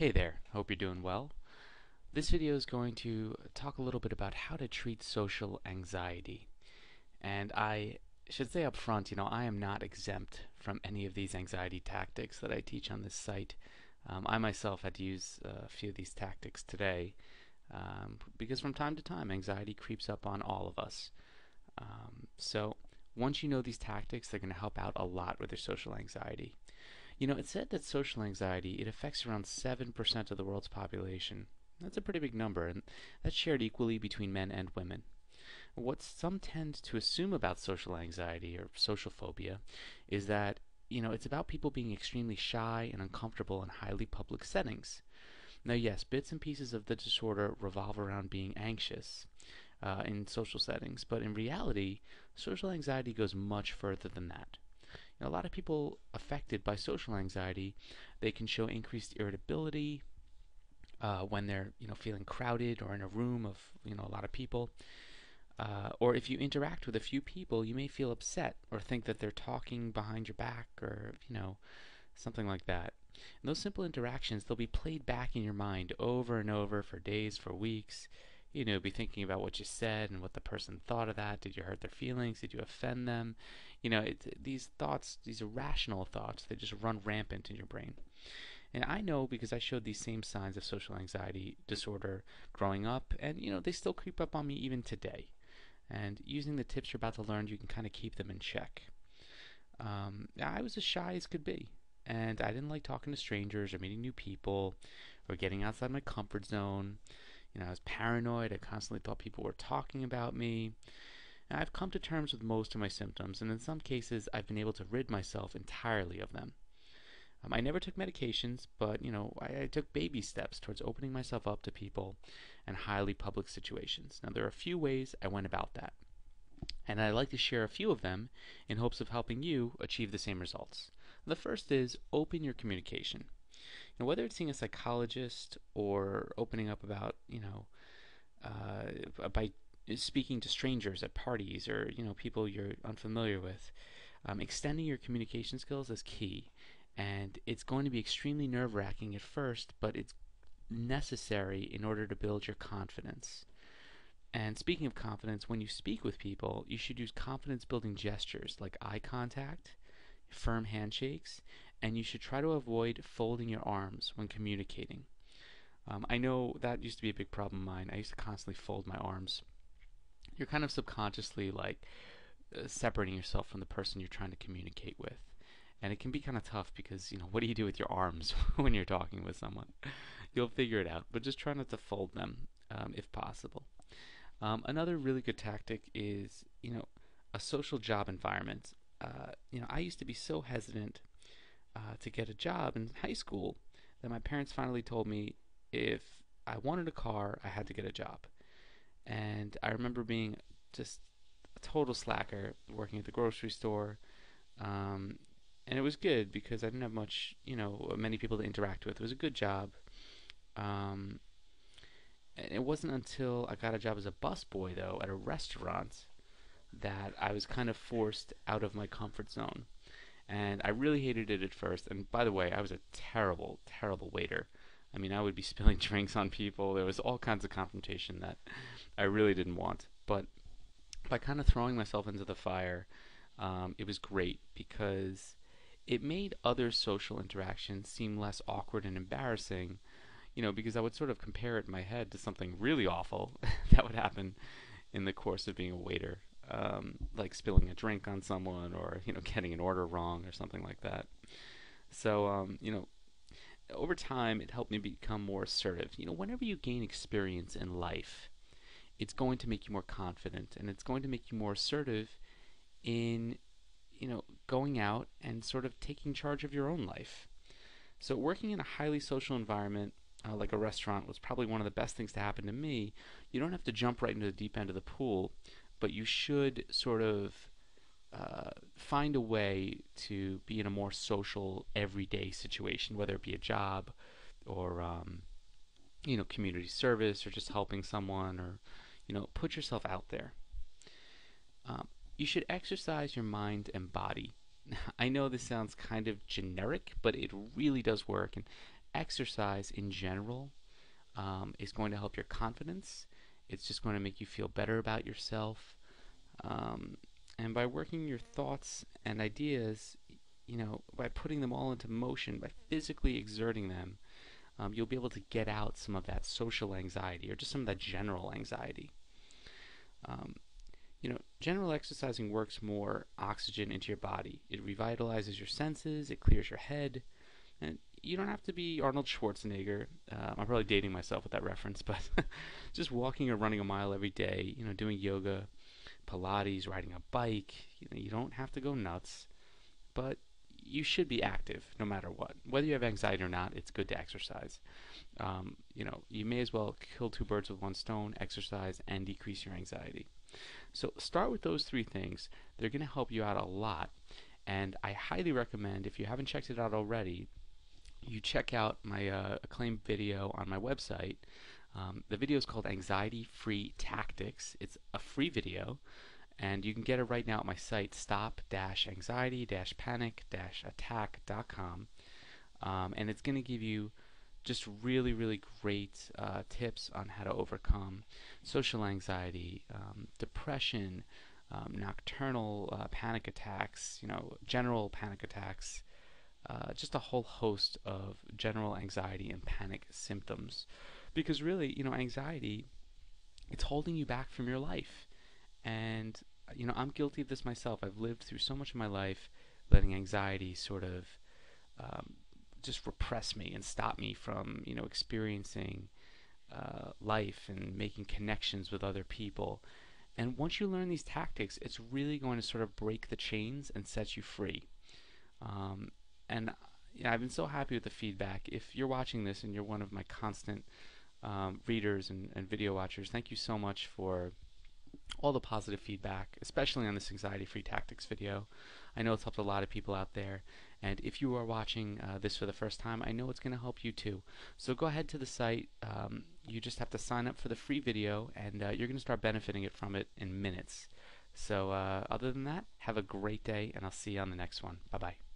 Hey there, hope you're doing well. This video is going to talk a little bit about how to treat social anxiety. And I should say up front, I am not exempt from any of these anxiety tactics that I teach on this site. I myself had to use a few of these tactics today because from time to time anxiety creeps up on all of us. So once you know these tactics, they're going to help out a lot with your social anxiety. It's said that social anxiety, it affects around 7% of the world's population. That's a pretty big number, and that's shared equally between men and women. What some tend to assume about social anxiety or social phobia is that, it's about people being extremely shy and uncomfortable in highly public settings. Now, yes, bits and pieces of the disorder revolve around being anxious in social settings, but in reality, social anxiety goes much further than that. A lot of people affected by social anxiety, they can show increased irritability when they're feeling crowded or in a room of a lot of people. Or if you interact with a few people, you may feel upset or think that they're talking behind your back or something like that. And those simple interactions, they'll be played back in your mind over and over for days, for weeks. Be thinking about what you said and what the person thought of that. Did you hurt their feelings? Did you offend them? These thoughts, these irrational thoughts, they just run rampant in your brain. And I know because I showed these same signs of social anxiety disorder growing up, and they still creep up on me even today. And using the tips you're about to learn, you can kind of keep them in check. I was as shy as could be, and I didn't like talking to strangers or meeting new people or getting outside my comfort zone. I was paranoid. I constantly thought people were talking about me. And I've come to terms with most of my symptoms, and in some cases, I've been able to rid myself entirely of them. I never took medications, but I took baby steps towards opening myself up to people and highly public situations. Now, there are a few ways I went about that, and I'd like to share a few of them in hopes of helping you achieve the same results. The first is open your communication. Whether it's seeing a psychologist or opening up about, by speaking to strangers at parties or, people you're unfamiliar with, extending your communication skills is key. And it's going to be extremely nerve-wracking at first, but it's necessary in order to build your confidence. And speaking of confidence, when you speak with people, you should use confidence-building gestures like eye contact, firm handshakes, and you should try to avoid folding your arms when communicating. I know that used to be a big problem of mine. I used to constantly fold my arms. You're kind of subconsciously separating yourself from the person you're trying to communicate with. And it can be kind of tough because, what do you do with your arms when you're talking with someone? You'll figure it out, but just try not to fold them if possible. Another really good tactic is, a social job environment. I used to be so hesitant to get a job in high school that my parents finally told me if I wanted a car, I had to get a job. And I remember being just a total slacker working at the grocery store. And it was good because I didn't have many people to interact with. It was a good job. And it wasn't until I got a job as a busboy, though, at a restaurant that I was kind of forced out of my comfort zone. And I really hated it at first. And by the way, I was a terrible, terrible waiter. I mean, I would be spilling drinks on people. There was all kinds of confrontation that I really didn't want. But by kind of throwing myself into the fire, it was great because it made other social interactions seem less awkward and embarrassing, because I would sort of compare it in my head to something really awful that would happen in the course of being a waiter, like spilling a drink on someone or, getting an order wrong or something like that. So, over time, it helped me become more assertive. Whenever you gain experience in life, it's going to make you more confident and it's going to make you more assertive in going out and sort of taking charge of your own life. So working in a highly social environment like a restaurant was probably one of the best things to happen to me. You don't have to jump right into the deep end of the pool, but you should sort of find a way to be in a more social, everyday situation, whether it be a job or community service or just helping someone or put yourself out there. You should exercise your mind and body. I know this sounds kind of generic, but it really does work. And Exercise in general is going to help your confidence. It's just going to make you feel better about yourself. Um, and by working your thoughts and ideas, by putting them all into motion, by physically exerting them, you'll be able to get out some of that social anxiety or just some of that general anxiety. Um, General exercising works more oxygen into your body. It revitalizes your senses, it clears your head, and you don't have to be Arnold Schwarzenegger. I'm probably dating myself with that reference, but just walking or running a mile every day, doing yoga, Pilates, riding a bike, you don't have to go nuts, but you should be active no matter what. Whether you have anxiety or not, it's good to exercise. You may as well kill two birds with one stone, exercise and decrease your anxiety. So start with those three things. They're going to help you out a lot. And I highly recommend, if you haven't checked it out already, you check out my acclaimed video on my website. The video is called Anxiety Free Tactics. It's a free video, and you can get it right now at my site, stop-anxiety-panic-attack.com. And it's going to give you just really, really great tips on how to overcome social anxiety, depression, nocturnal panic attacks, general panic attacks, just a whole host of general anxiety and panic symptoms. Because really, anxiety, it's holding you back from your life. And, I'm guilty of this myself. I've lived through so much of my life letting anxiety sort of um, just repress me and stop me from, experiencing life and making connections with other people. And once you learn these tactics, it's really going to sort of break the chains and set you free. Um, and I've been so happy with the feedback. If you're watching this and you're one of my constant readers and video watchers, thank you so much for all the positive feedback, especially on this Anxiety Free Tactics video. I know it's helped a lot of people out there, and if you are watching this for the first time, I know it's going to help you too. So go ahead to the site. You just have to sign up for the free video, and you're going to start benefiting from it in minutes. So other than that, have a great day, and I'll see you on the next one. Bye-bye.